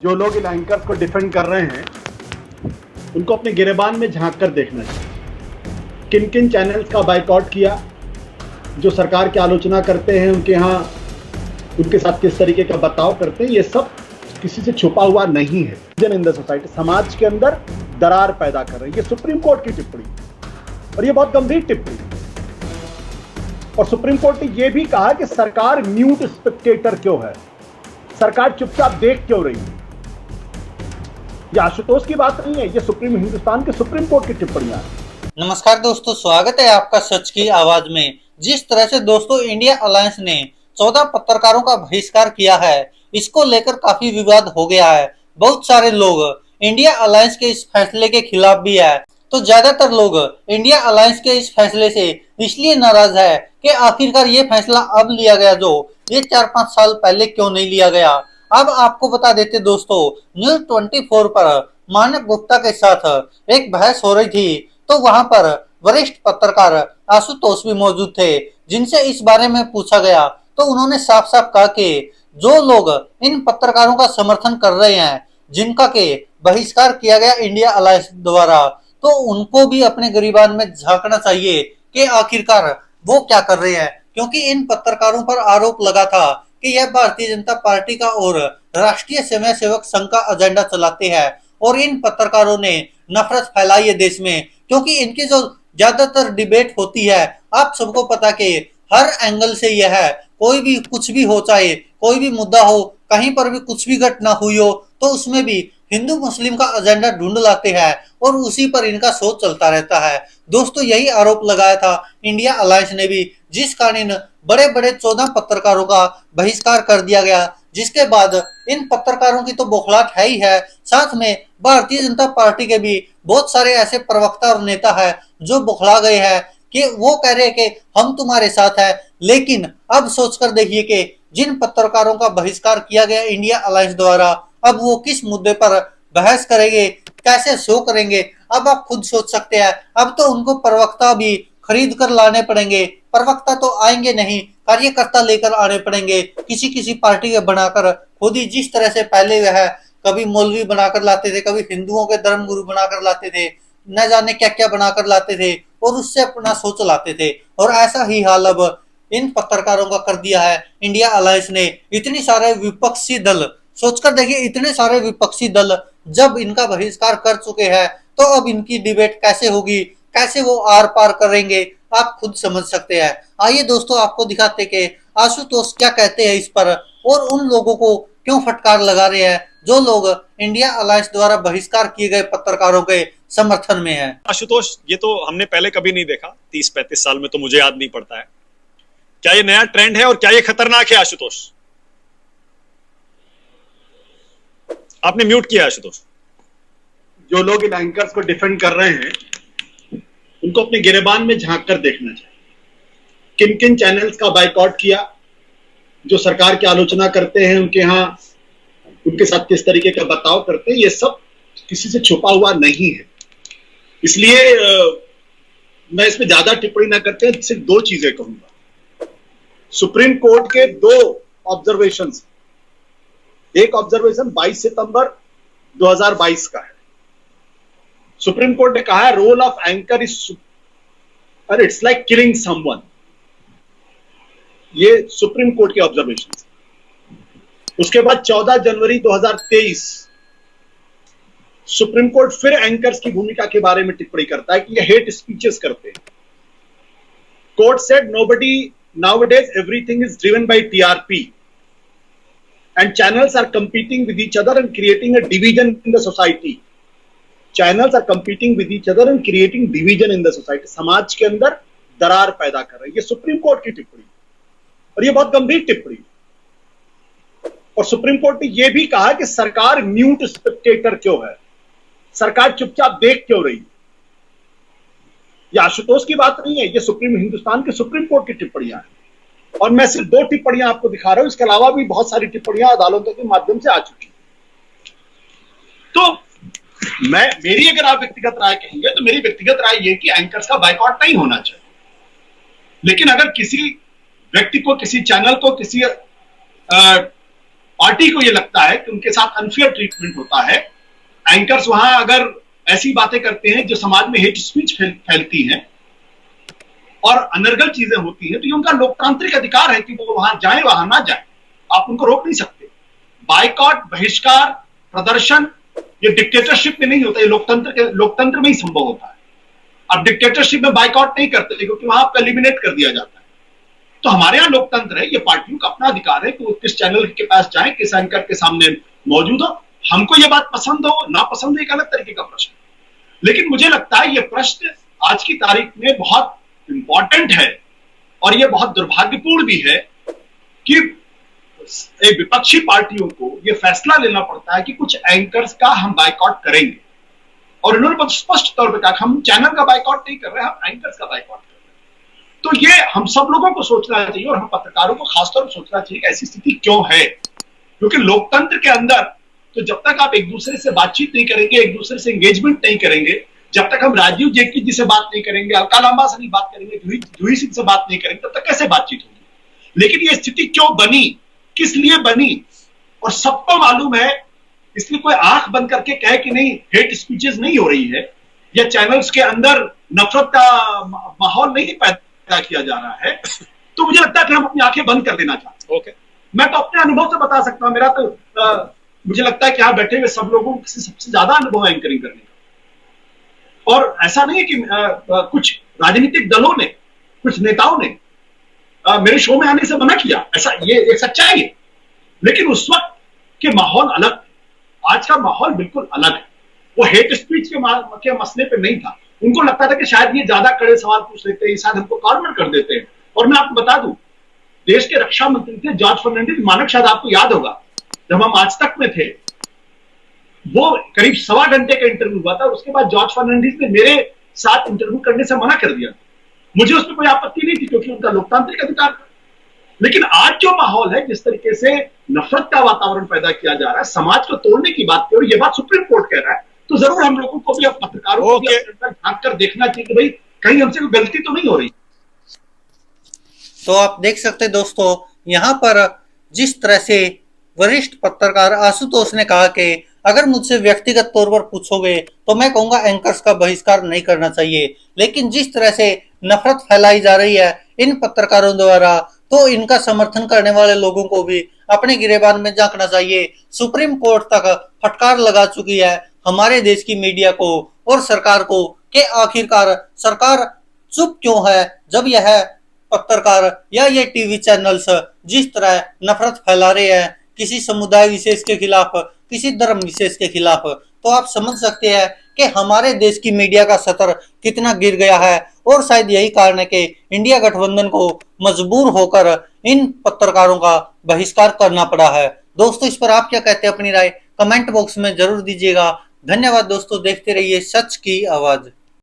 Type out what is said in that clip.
जो लोग इन एंकर्स को डिफेंड कर रहे हैं उनको अपने गिरेबान में झांक कर देखना चाहिए। किन किन चैनल्स का बाइकआउट किया, जो सरकार की आलोचना करते हैं उनके यहाँ उनके साथ किस तरीके का बर्ताव करते हैं, ये सब किसी से छुपा हुआ नहीं है। इन द सोसाइटी समाज के अंदर दरार पैदा कर रही है। ये सुप्रीम कोर्ट की टिप्पणी और ये बहुत गंभीर टिप्पणी। और सुप्रीम कोर्ट ने यह भी कहा कि सरकार म्यूट स्पेक्टेटर क्यों है, सरकार चुपचाप देख क्यों रही है। ये आशुतोष की बात नहीं है, ये हिंदुस्तान के सुप्रीम कोर्ट की टिप्पणियां हैं। नमस्कार दोस्तों, स्वागत है आपका सच की आवाज में। जिस तरह से दोस्तों इंडिया अलायंस ने 14 पत्रकारों का बहिष्कार किया है, इसको लेकर काफी विवाद हो गया है। बहुत सारे लोग इंडिया अलायंस के इस फैसले के खिलाफ भी है, तो ज्यादातर लोग इंडिया अलायंस के इस फैसले से इसलिए नाराज है कि आखिरकार ये फैसला अब लिया गया जो ये 4-5 साल पहले क्यों नहीं लिया गया। अब आपको बता देते दोस्तों, न्यूज 24 पर मानक गुप्ता के साथ एक बहस हो रही थी, तो वहां पर वरिष्ठ पत्रकार आशुतोष भी मौजूद थे, जिनसे इस बारे में पूछा गया तो उन्होंने साफ साफ कहा कि जो लोग इन पत्रकारों का समर्थन कर रहे हैं, जिनका के बहिष्कार किया गया इंडिया अलायंस द्वारा, तो उनको भी अपने गिरेबान में झांकना चाहिए कि आखिरकार वो क्या कर रहे हैं। क्योंकि इन पत्रकारों पर आरोप लगा था कि यह भारतीय जनता पार्टी का और राष्ट्रीय स्वयं सेवक संघ का एजेंडा चलाते हैं और इन पत्रकारों ने नफरत फैलाई है देश में। क्योंकि इनकी जो ज्यादातर डिबेट होती है, आप सबको पता कि हर एंगल से यह है, कोई भी कुछ भी हो, चाहे कोई भी मुद्दा हो, कहीं पर भी कुछ भी घटना हुई हो, तो उसमें भी हिंदू मुस्लिम का एजेंडा ढूंढ लाते हैं और उसी पर इनका शोध चलता रहता है। दोस्तों यही आरोप लगाया था इंडिया अलायंस ने भी, जिस कारण बड़े बड़े 14 पत्रकारों का बहिष्कार कर दिया गया। जिसके बाद इन पत्रकारों की तो बौखलाहट है ही है, साथ में भारतीय जनता पार्टी के भी बहुत सारे ऐसे प्रवक्ता और नेता है जो बौखला गए हैं कि वो कह रहे हैं कि हम तुम्हारे साथ है। लेकिन अब सोचकर देखिए कि जिन पत्रकारों का बहिष्कार किया गया इंडिया अलायंस द्वारा, अब वो किस मुद्दे पर बहस करेंगे, कैसे शो करेंगे, अब आप खुद सोच सकते हैं। अब तो उनको प्रवक्ता भी खरीद कर लाने पड़ेंगे। प्रवक्ता तो आएंगे नहीं, कार्यकर्ता लेकर आने पड़ेंगे, किसी किसी पार्टी के बनाकर। खुद ही जिस तरह से पहले वह कभी मौलवी बनाकर लाते थे, कभी हिंदुओं के धर्मगुरु बनाकर लाते थे, न जाने क्या क्या बनाकर लाते थे और उससे अपना सोच लाते थे। और ऐसा ही हाल अब इन पत्रकारों का कर दिया है इंडिया अलायंस ने। इतनी सारे विपक्षी दल, सोचकर देखिए, इतने सारे विपक्षी दल जब इनका बहिष्कार कर चुके हैं, तो अब इनकी डिबेट कैसे होगी, कैसे वो आर पार करेंगे, आप खुद समझ सकते हैं। आइए दोस्तों, आपको दिखाते कि आशुतोष क्या कहते हैं इस पर और उन लोगों को क्यों फटकार लगा रहे हैं जो लोग इंडिया अलायंस द्वारा बहिष्कार किए गए पत्रकारों के समर्थन में है। आशुतोष, ये तो हमने पहले कभी नहीं देखा, 30-35 साल में तो मुझे याद नहीं पड़ता है। क्या ये नया ट्रेंड है और क्या ये खतरनाक है आशुतोष? आपने म्यूट किया आशुतोष। जो लोग इन एंकर्स को डिफेंड कर रहे हैं उनको अपने गिरेबान में झांक कर देखना चाहिए। किन किन चैनल्स का बाइकआउट किया, जो सरकार की आलोचना करते हैं उनके यहाँ उनके साथ किस तरीके का बर्ताव करते हैं, ये सब किसी से छुपा हुआ नहीं है। इसलिए मैं इसमें ज्यादा टिप्पणी ना करते हैं, सिर्फ दो चीजें कहूंगा। सुप्रीम कोर्ट के दो ऑब्जर्वेशन, एक ऑब्जर्वेशन 22 सितंबर 2022 का है। सुप्रीम कोर्ट ने कहा है रोल ऑफ एंकर इज और इट्स लाइक किलिंग समवन। ये सुप्रीम कोर्ट के ऑब्जर्वेशन। उसके बाद 14 जनवरी 2023 सुप्रीम कोर्ट फिर एंकर्स की भूमिका के बारे में टिप्पणी करता है कि ये हेट स्पीचेस करते हैं। Court said nobody nowadays everything is driven by TRP and channels are competing with each other and creating a division in the society. Channels are competing with each other and creating division in the society. समाज के अंदर दरार पैदा कर रही है। ये supreme court की टिप्पणी और ये बहुत गंभीर टिप्पणी। और सुप्रीम कोर्ट ने यह भी कहा कि सरकार म्यूट स्पेक्टेटर क्यों है, सरकार चुपचाप देख क्यों रही है। ये आशुतोष की बात नहीं है, ये हिंदुस्तान के सुप्रीम कोर्ट की टिप्पणियां हैं। और मैं सिर्फ दो टिप्पणियां आपको दिखा रहा हूं, इसके अलावा भी बहुत सारी टिप्पणियां अदालतों के माध्यम से आ चुकी हैं। तो मेरी अगर आप व्यक्तिगत राय कहेंगे तो मेरी व्यक्तिगत राय यह कि एंकर्स का बाइकआउट नहीं होना चाहिए। लेकिन अगर किसी व्यक्ति को, किसी चैनल को, किसी पार्टी को ये लगता है कि उनके साथ अनफेयर ट्रीटमेंट होता है। एंकर्स वहां अगर ऐसी बातें करते हैं जो समाज में हेट स्पीच फैलती हैं और अनर्गल चीजें होती हैं, तो ये उनका लोकतांत्रिक अधिकार है कि वो वहां जाए, वहां ना जाए, आप उनको रोक नहीं सकते। बाइकॉट, बहिष्कार, प्रदर्शन ये डिक्टेटरशिप में नहीं होता, ये लोकतंत्र में ही संभव होता है। अब डिक्टेटरशिप में बाइकॉट नहीं करते क्योंकि वहां आपको एलिमिनेट कर दिया जाता है। तो हमारे यहाँ लोकतंत्र है, ये पार्टियों का अपना अधिकार है कि वो किस चैनल के पास जाए, किस एंकर के सामने मौजूद हो। हमको ये बात पसंद हो ना पसंद हो, एक अलग तरीके का प्रश्न, लेकिन मुझे लगता है ये प्रश्न आज की तारीख में बहुत इंपॉर्टेंट है और ये बहुत दुर्भाग्यपूर्ण भी है कि एक विपक्षी पार्टियों को ये फैसला लेना पड़ता है कि कुछ एंकर्स का हम बाइकआउट करेंगे। और इन्होंने बहुत स्पष्ट तौर पर कहा हम चैनल का बाइकआउट नहीं कर रहे, हम एंकर्स का बाइकआउट कर रहे हैं। तो ये हम सब लोगों को सोचना चाहिए और हम पत्रकारों को खासतौर पर सोचना चाहिए कि ऐसी स्थिति क्यों है, क्योंकि लोकतंत्र के अंदर तो जब तक आप एक दूसरे से बातचीत नहीं करेंगे, एक दूसरे से एंगेजमेंट नहीं करेंगे, जब तक हम राजीव जेटली जी से बात नहीं करेंगे, अलका लांबा से नहीं बात करेंगे, जूही सिंह से बात नहीं करेंगे, तब तक कैसे बातचीत होगी। लेकिन ये स्थिति क्यों बनी, किस लिए बनी, और सबको मालूम है। इसलिए कोई आंख बंद करके कहे कि नहीं हेट स्पीचेस नहीं हो रही है या चैनल्स के अंदर नफरत का माहौल नहीं पैदा किया जा रहा है, तो मुझे लगता है कि हम अपनी आंखें बंद कर देना चाहते हैं। मैं तो अपने अनुभव से बता सकता हूं, मेरा तो मुझे लगता है कि यहां बैठे हुए सब लोगों को सबसे ज्यादा अनुभव है एंकरिंग करने का। और ऐसा नहीं है कि कुछ राजनीतिक दलों ने, कुछ नेताओं ने मेरे शो में आने से मना किया, ऐसा ये एक सच्चाई है। लेकिन उस वक्त के माहौल अलग थे, आज का माहौल बिल्कुल अलग है। वो हेट स्पीच के मसले पे नहीं था, उनको लगता था कि शायद ये ज्यादा कड़े सवाल पूछ लेते हैं, शायद हमको कॉर्नर कर देते हैं। और मैं आपको बता दूं, देश के रक्षा मंत्री थे जॉर्ज फर्नांडिस, मानक शायद आपको याद होगा, जब हम आज तक में थे, वो करीब 1.25 घंटे का इंटरव्यू हुआ था, उसके बाद जॉर्ज फर्नांडिस ने मेरे साथ इंटरव्यू करने से मना कर दिया। मुझे उसमें कोई आपत्ति नहीं थी क्योंकि उनका लोकतांत्रिक अधिकार था। लेकिन आज जो माहौल है, जिस तरीके से नफरत का वातावरण पैदा किया जा रहा है, समाज को तोड़ने की बात करो, ये बात सुप्रीम कोर्ट कह रहा है, तो जरूर हम लोगों को भी, अब पत्रकारों को भी झांक कर देखना चाहिए कि भाई कहीं हमसे कोई गलती तो नहीं हो रही। तो आप देख सकते दोस्तों, यहाँ पर जिस तरह से वरिष्ठ पत्रकार आशुतोष ने कहा कि अगर मुझसे व्यक्तिगत तौर पर पूछोगे तो मैं कहूंगा एंकर्स का बहिष्कार नहीं करना चाहिए। लेकिन जिस तरह से नफरत फैलाई जा रही है इन पत्रकारों द्वारा, तो इनका समर्थन करने वाले लोगों को भी अपने गिरेबान में झांकना चाहिए। सुप्रीम कोर्ट तक फटकार लगा चुकी है हमारे देश की मीडिया को और सरकार को कि आखिरकार सरकार चुप क्यों है, जब यह पत्रकार या ये टीवी चैनल्स जिस तरह नफरत फैला रहे हैं किसी समुदाय विशेष के खिलाफ, किसी धर्म विशेष के खिलाफ। तो आप समझ सकते हैं कि हमारे देश की मीडिया का स्तर कितना गिर गया है। और शायद यही कारण है कि इंडिया गठबंधन को मजबूर होकर इन पत्रकारों का बहिष्कार करना पड़ा है। दोस्तों, इस पर आप क्या कहते हैं, अपनी राय कमेंट बॉक्स में जरूर दीजिएगा। धन्यवाद दोस्तों, देखते रहिए सच की आवाज।